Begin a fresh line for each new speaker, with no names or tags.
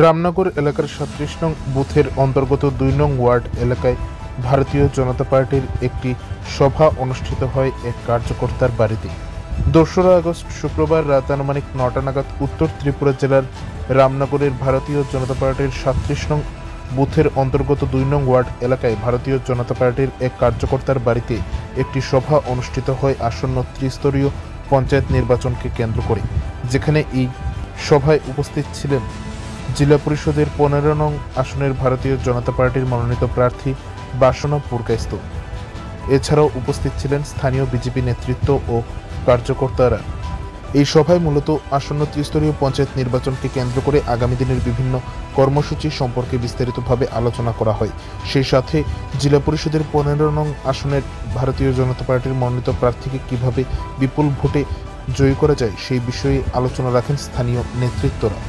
রামনগর এলাকার ৩৭ নং বুথের অন্তর্গত ২ নং ওয়ার্ড এলাকায় ভারতীয় জনতা পার্টির একটি সভা অনুষ্ঠিত হয় এক কার্যকর্তার বাড়িতে। ২রা আগস্ট শুক্রবার রাত আনুমানিক ৯টা নাগাদ উত্তর ত্রিপুরা জেলার রামনগরের ভারতীয় জনতা পার্টির ৩৭ নং বুথের অন্তর্গত ২ নং ওয়ার্ড এলাকায় ভারতীয় জনতা পার্টির এক কার্যকর্তার বাড়িতে একটি সভা অনুষ্ঠিত হয় আসন্ন ত্রিস্তরীয় পঞ্চায়েত নির্বাচনকে কেন্দ্র করে, যেখানে এই সভায় উপস্থিত ছিলেন জেলা পরিষদের ১৫ নং আসনের ভারতীয় জনতা পার্টির মনোনীত প্রার্থী বাসনা পুরকাইস্ত। এছাড়াও উপস্থিত ছিলেন স্থানীয় বিজেপি নেতৃত্ব ও কার্যকর্তারা। এই সভায় মূলত আসন্ন ত্রিস্তরীয় পঞ্চায়েত নির্বাচনকে কেন্দ্র করে আগামী দিনের বিভিন্ন কর্মসূচি সম্পর্কে বিস্তারিতভাবে আলোচনা করা হয়। সেই সাথে জেলা পরিষদের ১৫ নং আসনের ভারতীয় জনতা পার্টির মনোনীত প্রার্থীকে কিভাবে বিপুল ভোটে জয়ী করা যায় সেই বিষয়ে আলোচনা রাখেন স্থানীয় নেতৃত্বরা।